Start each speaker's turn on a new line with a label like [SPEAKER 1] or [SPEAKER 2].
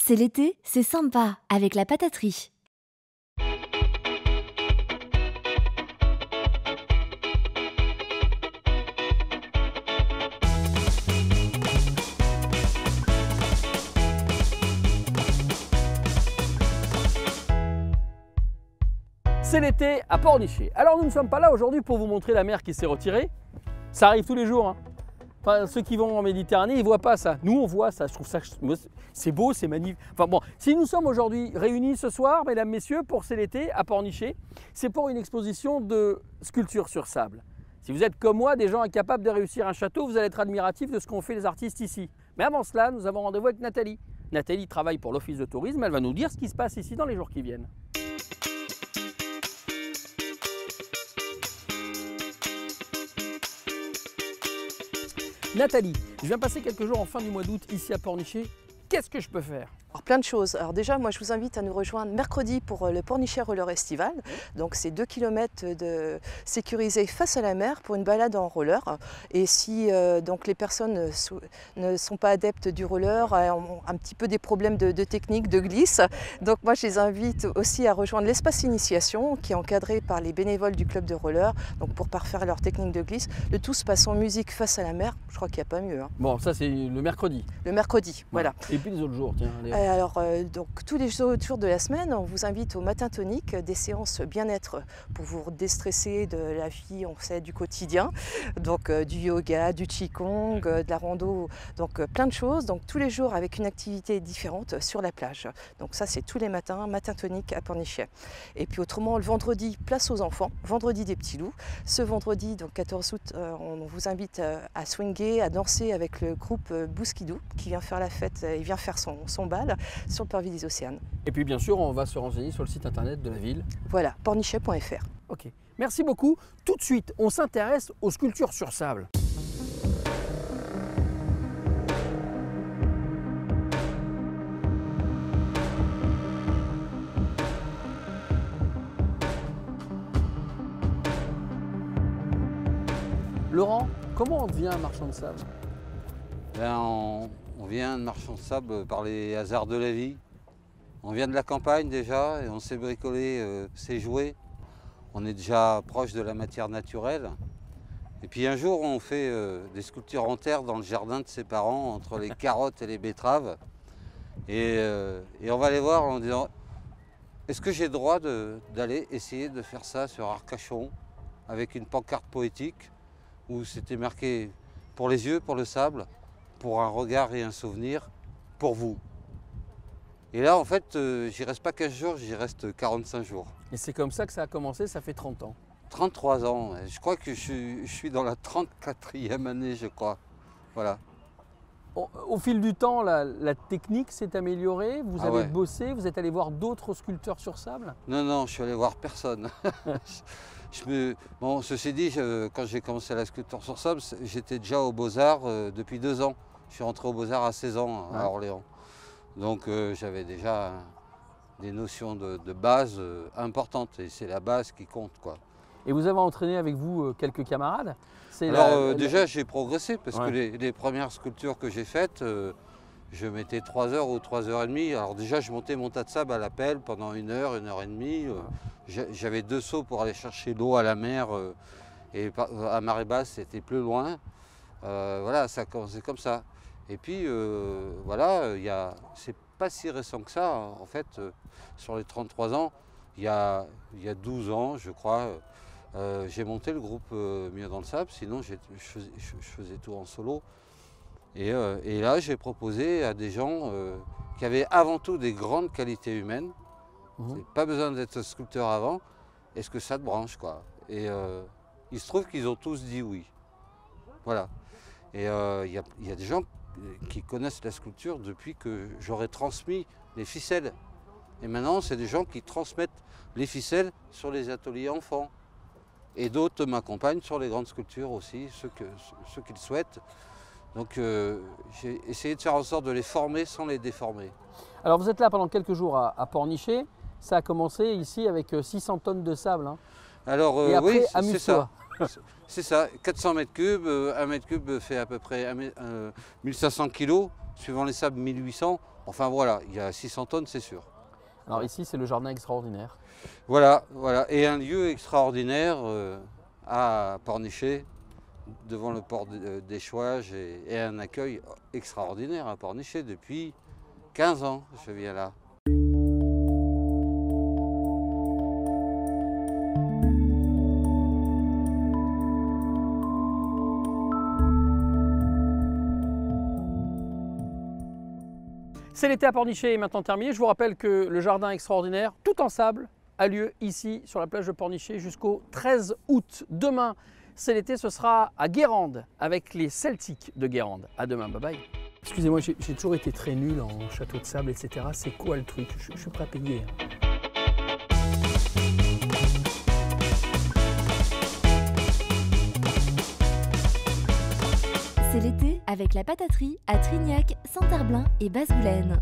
[SPEAKER 1] C'est l'été, c'est sympa, avec la pataterie.
[SPEAKER 2] C'est l'été à Pornichet. Alors nous ne sommes pas là aujourd'hui pour vous montrer la mer qui s'est retirée. Ça arrive tous les jours, hein. Enfin, ceux qui vont en Méditerranée, ils ne voient pas ça. Nous, on voit ça. Je trouve ça, c'est beau, c'est magnifique. Enfin bon, si nous sommes aujourd'hui réunis ce soir, mesdames, messieurs, pour C'est l'été à Pornichet, c'est pour une exposition de sculpture sur sable. Si vous êtes comme moi, des gens incapables de réussir un château, vous allez être admiratifs de ce qu'ont fait les artistes ici. Mais avant cela, nous avons rendez-vous avec Nathalie. Nathalie travaille pour l'Office de tourisme. Elle va nous dire ce qui se passe ici dans les jours qui viennent. Nathalie, je viens passer quelques jours en fin du mois d'août ici à Pornichet. Qu'est-ce que je peux faire ?
[SPEAKER 3] Alors, plein de choses. Alors déjà, moi je vous invite à nous rejoindre mercredi pour le Pornichet Roller Estival. Donc c'est 2 km de sécurisés face à la mer pour une balade en roller. Et si donc les personnes ne sont pas adeptes du roller, ont un petit peu des problèmes de technique, de glisse, donc moi je les invite aussi à rejoindre l'espace initiation qui est encadré par les bénévoles du club de roller, donc pour parfaire leur technique de glisse. Le tout se passe en musique face à la mer. Je crois qu'il n'y a pas mieux, hein.
[SPEAKER 2] Bon, ça c'est le mercredi.
[SPEAKER 3] Le mercredi, voilà.
[SPEAKER 2] Et puis les autres jours, tiens. Allez.
[SPEAKER 3] Alors, donc, tous les jours de la semaine, on vous invite au matin tonique, des séances bien-être pour vous déstresser de la vie, on sait, du quotidien. Donc, du yoga, du qigong, de la rando, donc plein de choses. Donc, tous les jours avec une activité différente sur la plage. Donc, ça, c'est tous les matins, matin tonique à Pornichet. Et puis, autrement, le vendredi, place aux enfants, vendredi des petits loups. Ce vendredi, donc 14 août, on vous invite à swinguer, à danser avec le groupe Bouskidou qui vient faire la fête, il vient faire son bal sur le parvis des Océanes.
[SPEAKER 2] Et puis bien sûr, on va se renseigner sur le site internet de la ville.
[SPEAKER 3] Voilà, pornichet.fr.
[SPEAKER 2] Ok, merci beaucoup. Tout de suite, on s'intéresse aux sculptures sur sable. Laurent, comment on devient un marchand de sable ?
[SPEAKER 4] Ben, on vient de marchand de sable par les hasards de la vie. On vient de la campagne déjà et on s'est bricolé ses jouets. On est déjà proche de la matière naturelle. Et puis un jour, on fait des sculptures en terre dans le jardin de ses parents, entre les carottes et les betteraves. Et on va les voir en disant, est-ce que j'ai le droit d'aller essayer de faire ça sur Arcachon avec une pancarte poétique où c'était marqué pour les yeux, pour le sable, pour un regard et un souvenir, pour vous. Et là, en fait, j'y reste pas 15 jours, j'y reste 45 jours.
[SPEAKER 2] Et c'est comme ça que ça a commencé, ça fait 30 ans.
[SPEAKER 4] 33 ans, je crois que je suis dans la 34e année, je crois. Voilà.
[SPEAKER 2] Au fil du temps, la technique s'est améliorée, vous avez
[SPEAKER 4] ouais.
[SPEAKER 2] bossé, vous êtes allé voir d'autres sculpteurs sur sable ?
[SPEAKER 4] Non, non, je suis allé voir personne. Bon, ceci dit, quand j'ai commencé la sculpture sur sable, j'étais déjà aux Beaux-Arts depuis 2 ans. Je suis rentré aux Beaux-Arts à 16 ans à Orléans. Donc j'avais déjà des notions de base importantes et c'est la base qui compte, quoi.
[SPEAKER 2] Et vous avez entraîné avec vous quelques camarades ?
[SPEAKER 4] Alors déjà j'ai progressé parce que les premières sculptures que j'ai faites, je mettais 3 heures ou 3 heures et demie. Alors déjà je montais mon tas de sable à la pelle pendant 1 heure et demie. J'avais 2 seaux pour aller chercher l'eau à la mer et à marée basse c'était plus loin. Voilà, ça a commencé comme ça. Et puis voilà, c'est pas si récent que ça. En fait, sur les 33 ans, il y a 12 ans, je crois, j'ai monté le groupe Mieux dans le sable. Sinon, je faisais tout en solo. Et là, j'ai proposé à des gens qui avaient avant tout des grandes qualités humaines. Pas besoin d'être sculpteur avant. Est-ce que ça te branche, quoi? Et il se trouve qu'ils ont tous dit oui. Voilà. Et il y a des gens qui connaissent la sculpture depuis que j'aurais transmis les ficelles. Et maintenant, c'est des gens qui transmettent les ficelles sur les ateliers enfants. Et d'autres m'accompagnent sur les grandes sculptures aussi, ceux qui le souhaitent. Donc j'ai essayé de faire en sorte de les former sans les déformer.
[SPEAKER 2] Alors vous êtes là pendant quelques jours à Pornichet. Ça a commencé ici avec 600 tonnes de sable. Hein.
[SPEAKER 4] Alors
[SPEAKER 2] et après,
[SPEAKER 4] oui,
[SPEAKER 2] c'est ça.
[SPEAKER 4] C'est ça, 400 mètres cubes, 1 mètre cube fait à peu près 1500 kg, suivant les sables 1800. Enfin voilà, il y a 600 tonnes, c'est sûr.
[SPEAKER 2] Alors ici, c'est le jardin extraordinaire.
[SPEAKER 4] Voilà, voilà. Et un lieu extraordinaire à Pornichet, devant le port d'Échouage, et un accueil extraordinaire à Pornichet depuis 15 ans, je viens là.
[SPEAKER 2] C'est l'été à Pornichet est maintenant terminé. Je vous rappelle que le jardin extraordinaire, tout en sable, a lieu ici sur la plage de Pornichet jusqu'au 13 août. Demain, c'est l'été, ce sera à Guérande avec les Celtiques de Guérande. À demain, bye bye. Excusez-moi, j'ai toujours été très nul en château de sable, etc. C'est quoi le truc? Je suis prêt à payer.
[SPEAKER 1] C'est l'été avec la pataterie à Trignac, Saint-Herblain et Basse-Goulaine.